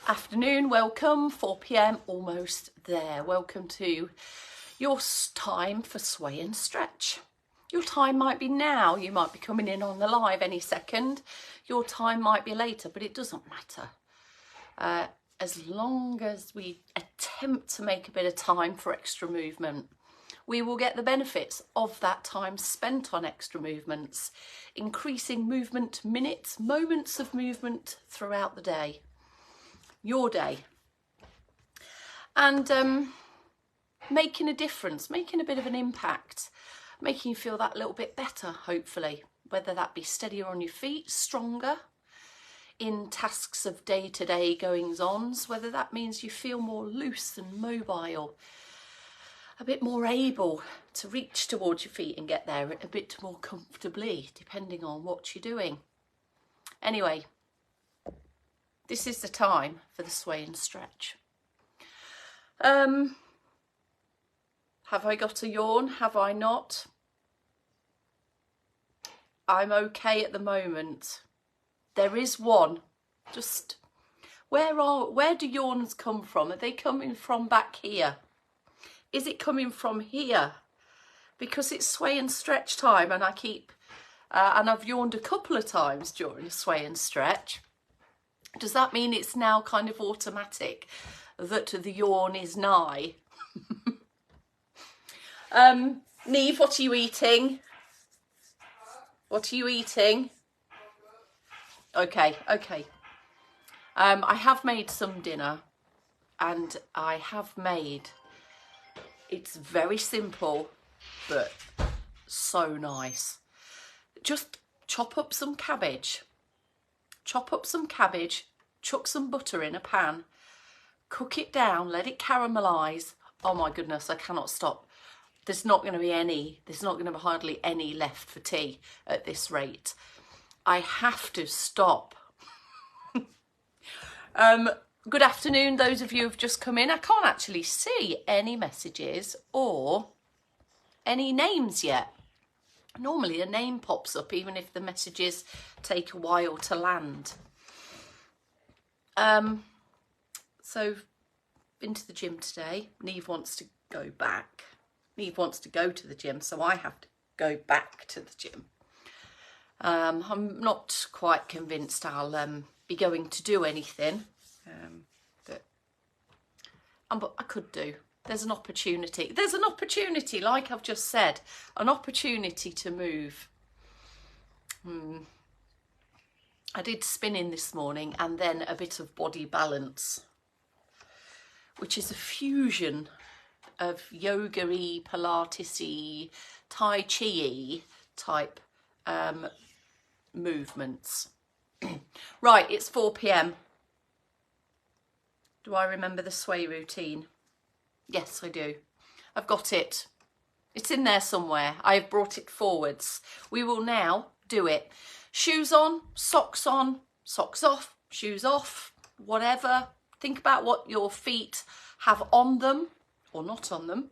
Afternoon, welcome, 4 p.m, almost there. Welcome to your time for sway and stretch. Your time might be now, you might be coming in on the live any second. Your time might be later, but it doesn't matter. As long as we attempt to make a bit of time for extra movement, we will get the benefits of that time spent on extra movements, increasing movement minutes, moments of movement throughout the day. Your day, and making a difference, making a bit of an impact, making you feel that little bit better, hopefully, whether that be steadier on your feet, stronger in tasks of day-to-day goings-ons, whether that means you feel more loose and mobile, a bit more able to reach towards your feet and get there a bit more comfortably, depending on what you're doing. Anyway, this is the time for the sway and stretch. Have I got a yawn? Have I not? I'm okay at the moment. There is one. Just where do yawns come from? Are they coming from back here? Is it coming from here? Because it's sway and stretch time, and and I've yawned a couple of times during the sway and stretch. Does that mean it's now kind of automatic that the yawn is nigh? Neve, what are you eating? What are you eating? Okay. I have made some dinner, and it's very simple, but so nice. Just chop up some cabbage, chuck some butter in a pan, cook it down, let it caramelise. Oh my goodness, I cannot stop. There's not going to be hardly any left for tea at this rate. I have to stop. Good afternoon, those of you who've just come in. I can't actually see any messages or any names yet. Normally a name pops up even if the messages take a while to land. So been to the gym today. Neve wants to go back. Neve wants to go to the gym, so I have to go back to the gym. I'm not quite convinced I'll be going to do anything, but I could do. There's an opportunity, like I've just said, an opportunity to move. I did spinning this morning and then a bit of body balance, which is a fusion of yoga-y, Pilates-y, Tai Chi-y type movements. Right, it's 4 p.m. Do I remember the sway routine? Yes, I do. I've got it. It's in there somewhere. I've brought it forwards. We will now do it. Shoes on, socks off, shoes off, whatever. Think about what your feet have on them or not on them,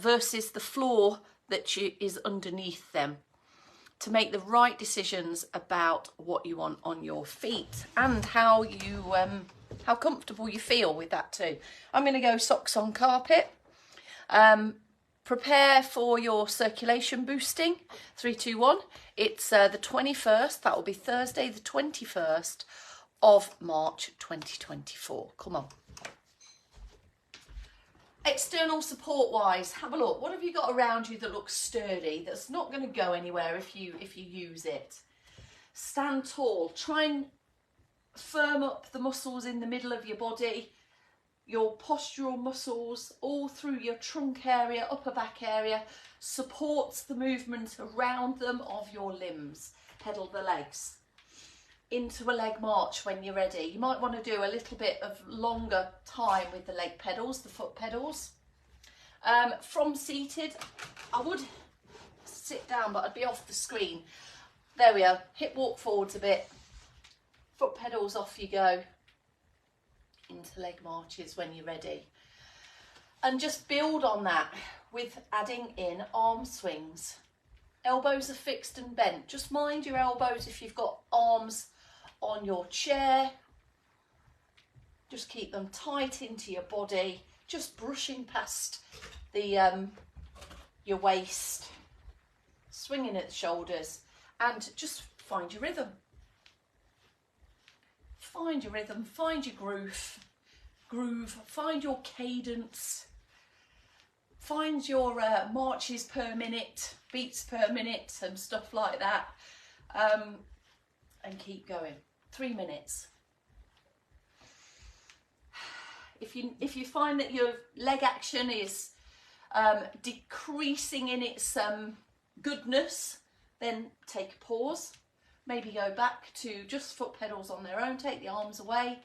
versus the floor that is underneath them, to make the right decisions about what you want on your feet and how comfortable you feel with that too. I'm going to go socks on carpet. Prepare for your circulation boosting. 3, 2, 1. It's the 21st. That will be Thursday, the 21st of March 2024. Come on. External support wise, have a look. What have you got around you that looks sturdy, that's not going to go anywhere if you use it? Stand tall. Try and firm up the muscles in the middle of your body, your postural muscles all through your trunk area, upper back area, supports the movement around them of your limbs. Pedal the legs into a leg march when you're ready. You might want to do a little bit of longer time with the leg pedals, the foot pedals. From seated, I would sit down, but I'd be off the screen. There we are. Hip walk forwards a bit. Foot pedals, off you go. Into leg marches when you're ready. And just build on that with adding in arm swings. Elbows are fixed and bent. Just mind your elbows if you've got arms on your chair. Just keep them tight into your body, just brushing past the your waist, swinging at the shoulders, and just find your rhythm. Find your rhythm, find your groove, find your cadence, find your marches per minute, beats per minute and stuff like that, and keep going. 3 minutes. If you find that your leg action is decreasing in its goodness, then take a pause. Maybe go back to just foot pedals on their own, take the arms away,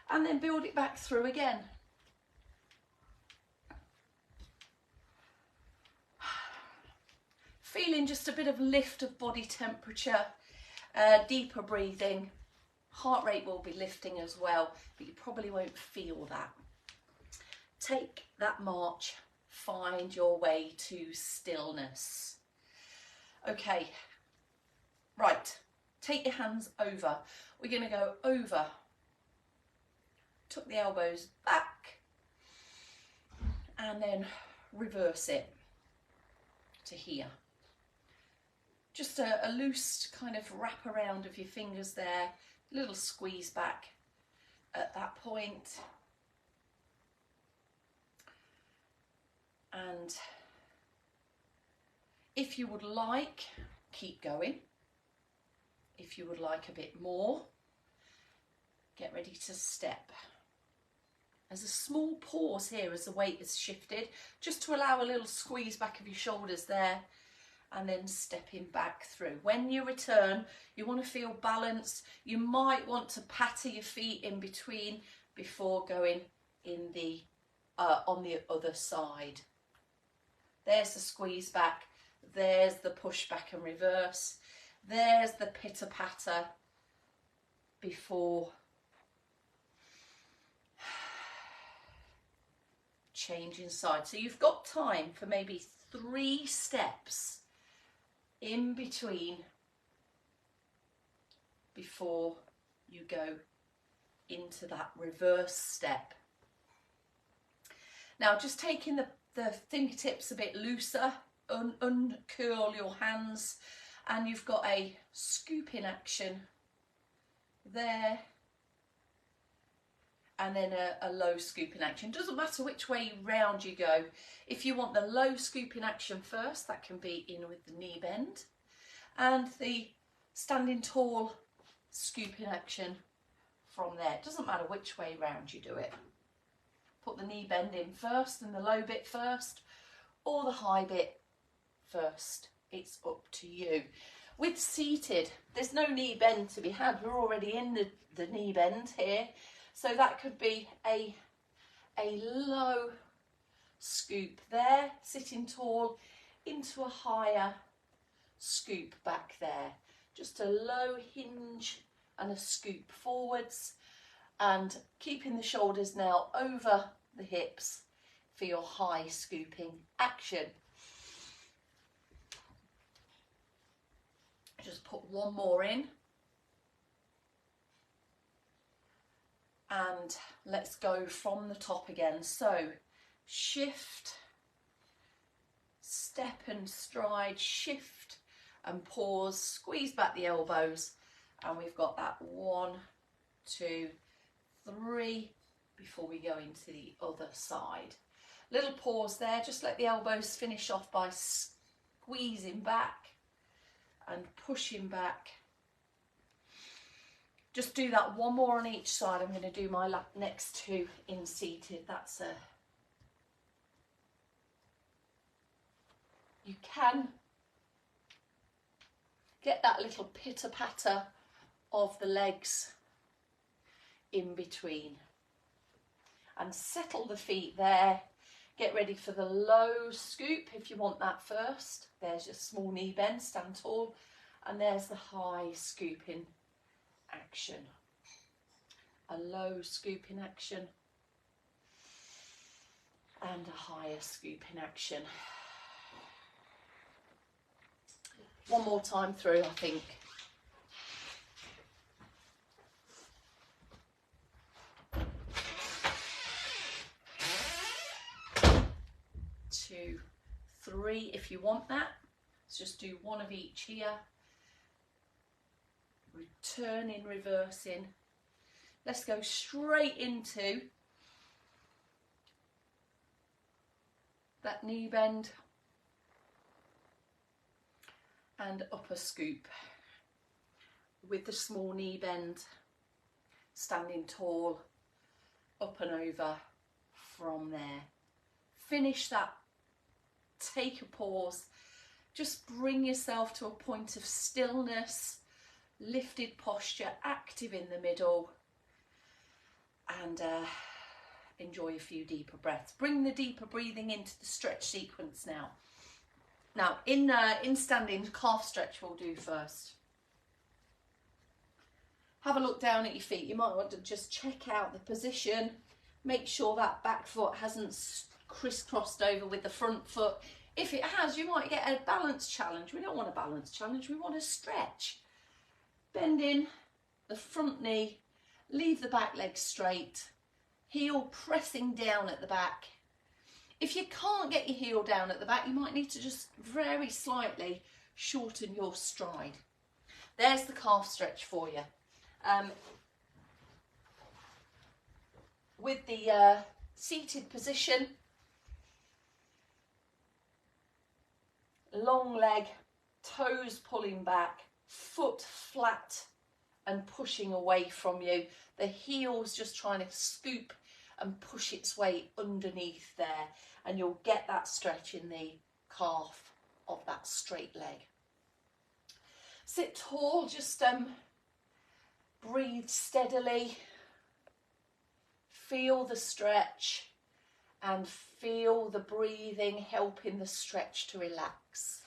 and then build it back through again. Feeling just a bit of lift of body temperature, deeper breathing. Heart rate will be lifting as well, but you probably won't feel that. Take that march, find your way to stillness. Okay, right, take your hands over. We're going to go over. Tuck the elbows back and then reverse it to here. Just a loose kind of wrap around of your fingers there, little squeeze back at that point. And if you would like, keep going. If you would like a bit more, get ready to step. There's a small pause here as the weight is shifted, just to allow a little squeeze back of your shoulders there, and then stepping back through. When you return, you want to feel balanced. You might want to patter your feet in between before going in the on the other side. There's the squeeze back, there's the push back and reverse, there's the pitter patter before changing side. So you've got time for maybe 3 steps in between before you go into that reverse step. Now just taking the fingertips a bit looser, uncurl your hands, and you've got a scooping action there, and then a low scooping action. Doesn't matter which way round you go. If you want the low scooping action first, that can be in with the knee bend, and the standing tall scooping action from there. It doesn't matter which way round you do it. Put the knee bend in first and the low bit first, or the high bit first. It's up to you. With seated, there's no knee bend to be had. We're already in the knee bend here. So that could be a low scoop there, sitting tall, into a higher scoop back there. Just a low hinge and a scoop forwards, and keeping the shoulders now over the hips for your high scooping action. Just put one more in. And let's go from the top again. So shift, step and stride, shift and pause, squeeze back the elbows, and we've got that 1, 2, 3 before we go into the other side. Little pause there, just let the elbows finish off by squeezing back and pushing back. Just do that one more on each side. I'm going to do my next 2 in seated. You can get that little pitter patter of the legs in between, and settle the feet there. Get ready for the low scoop if you want that first. There's your small knee bend, stand tall, and there's the high scooping action. A low scooping action and a higher scooping action. One more time through, I think. 2, 3 if you want that. Let's just do one of each here. Returning, reversing. Let's go straight into that knee bend and upper scoop with the small knee bend, standing tall, up and over from there. Finish that, take a pause, just bring yourself to a point of stillness, lifted posture, active in the middle, and enjoy a few deeper breaths. Bring the deeper breathing into the stretch sequence now. Now in standing, calf stretch we'll do first. Have a look down at your feet. You might want to just check out the position. Make sure that back foot hasn't crisscrossed over with the front foot. If it has, you might get a balance challenge. We don't want a balance challenge, we want a stretch. Bend in the front knee, leave the back leg straight, heel pressing down at the back. If you can't get your heel down at the back, you might need to just very slightly shorten your stride. There's the calf stretch for you. With the seated position, long leg, toes pulling back, foot flat and pushing away from you. The heel's just trying to scoop and push its way underneath there, and you'll get that stretch in the calf of that straight leg. Sit tall, just breathe steadily, feel the stretch and feel the breathing helping the stretch to relax.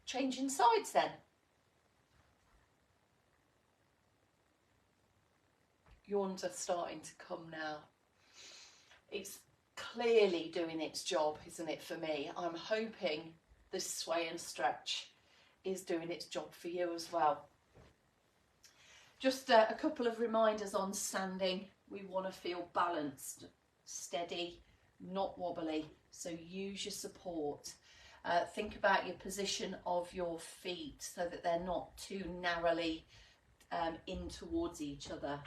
Changing sides then. Yawns are starting to come now. It's clearly doing its job, isn't it, for me? I'm hoping this sway and stretch is doing its job for you as well. Just a couple of reminders on standing. We want to feel balanced, steady, not wobbly, so use your support. Think about your position of your feet so that they're not too narrowly in towards each other.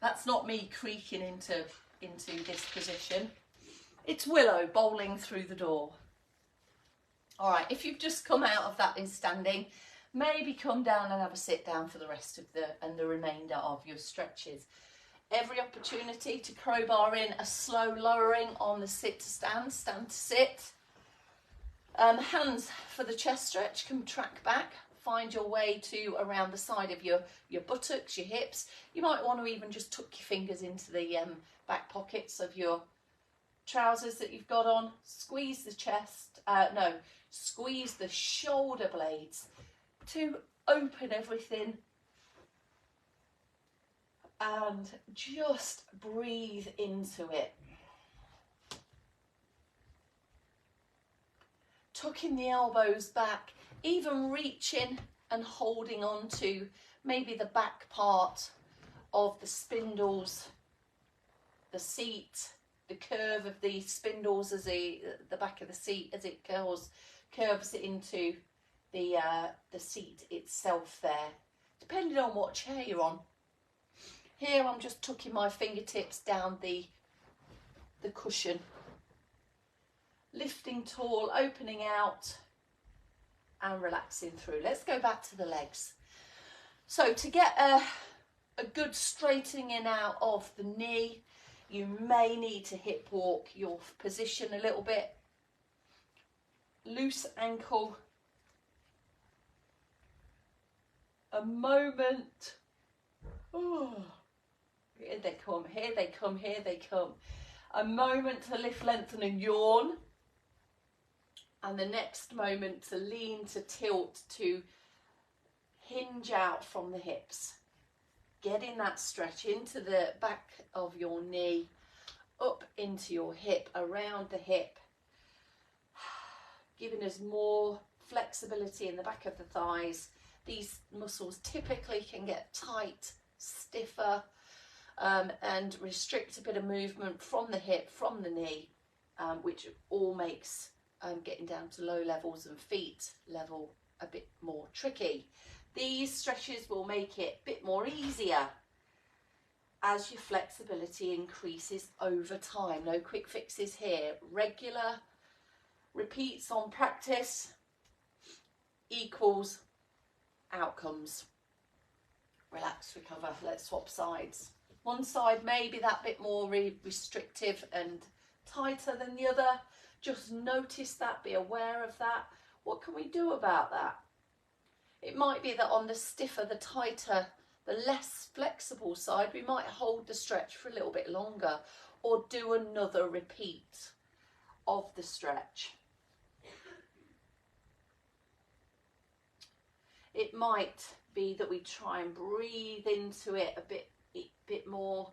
That's not me creaking into this position. It's Willow bowling through the door. All right, if you've just come out of that in standing, maybe come down and have a sit down for the rest of the remainder of your stretches. Every opportunity to crowbar in a slow lowering on the sit to stand, stand to sit. Hands for the chest stretch, can track back. Find your way to around the side of your buttocks, your hips. You might want to even just tuck your fingers into the back pockets of your trousers that you've got on. Squeeze the chest, squeeze the shoulder blades to open everything. And just breathe into it. Tucking the elbows back, even reaching and holding on to maybe the back part of the spindles, the seat, the curve of the spindles as the back of the seat as it curves into the seat itself there, depending on what chair you're on. Here I'm just tucking my fingertips down the cushion, lifting tall, opening out and relaxing through. Let's go back to the legs. So to get a good straightening out of the knee, you may need to hip walk your position a little bit. Loose ankle. A moment. Oh. Here they come, here they come, here they come. A moment to lift, lengthen and yawn. And the next moment to lean, to tilt, to hinge out from the hips. Getting that stretch into the back of your knee, up into your hip, around the hip. Giving us more flexibility in the back of the thighs. These muscles typically can get tight, stiffer, and restrict a bit of movement from the hip, from the knee, which all makes getting down to low levels and feet level a bit more tricky. These stretches will make it a bit more easier as your flexibility increases over time. No quick fixes here. Regular repeats on practice equals outcomes. Relax, recover. Let's swap sides. One side may be that bit more restrictive and tighter than the other. Just notice that, be aware of that. What can we do about that? It might be that on the stiffer, the tighter, the less flexible side, we might hold the stretch for a little bit longer or do another repeat of the stretch. It might be that we try and breathe into it a bit more,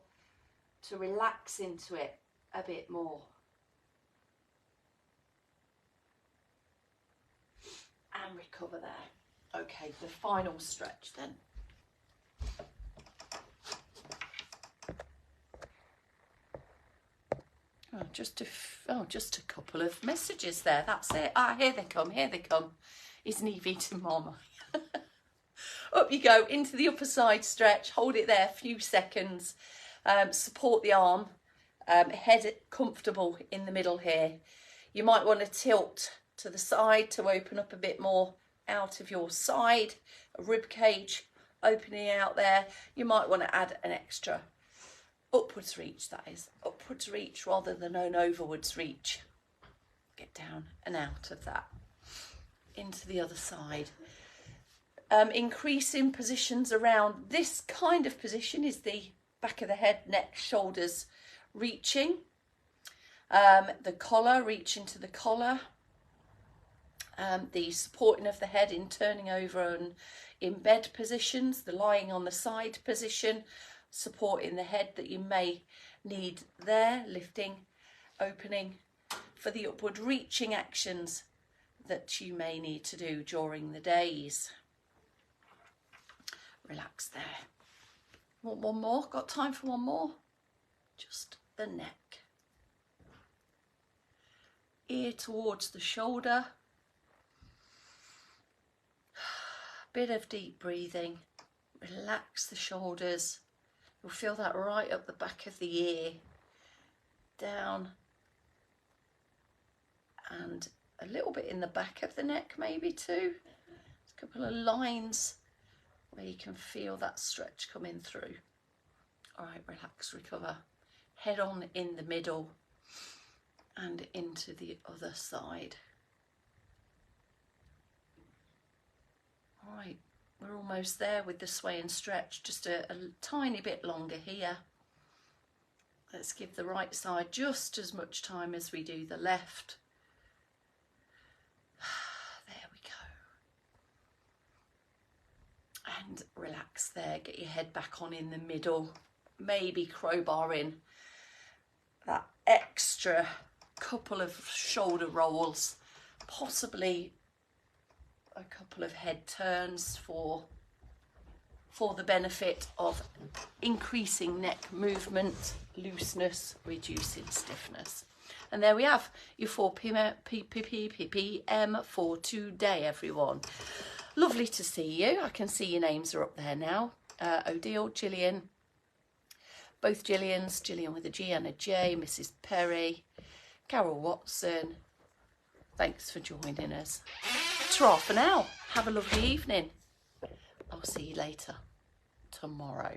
to relax into it a bit more. And recover there. Okay, the final stretch then. Just a couple of messages there. That's it. Here they come. Here they come. Isn't he beating mama? Up you go into the upper side stretch. Hold it there a few seconds. Support the arm. Head comfortable in the middle here. You might want to tilt to the side to open up a bit more out of your side, a rib cage opening out there. You might want to add an extra upwards reach, that is, upwards reach rather than an overwards reach. Get down and out of that into the other side. Increasing positions around this kind of position is the back of the head, neck, shoulders reaching. The collar, reach into the collar. The supporting of the head in turning over and in bed positions, the lying on the side position, supporting the head that you may need there, lifting, opening for the upward reaching actions that you may need to do during the days. Relax there. Want one more? Got time for one more? Just the neck. Ear towards the shoulder. Bit of deep breathing. Relax the shoulders. You'll feel that right up the back of the ear. Down. And a little bit in the back of the neck maybe too. A couple of lines where you can feel that stretch coming through. All right, relax, recover. Head on in the middle and into the other side. All right, we're almost there with the sway and stretch, just a tiny bit longer here. Let's give the right side just as much time as we do the left. There we go. And relax there, get your head back on in the middle, maybe crowbar in that extra couple of shoulder rolls, possibly a couple of head turns for the benefit of increasing neck movement, looseness, reducing stiffness. And there we have your 4 p.m. for today, everyone. Lovely to see you. I can see your names are up there now. Odile, Gillian, both Gillians, Gillian with a G and a J, Mrs. Perry, Carol Watson. Thanks for joining us. Ta-ra for now. Have a lovely evening. I'll see you later tomorrow.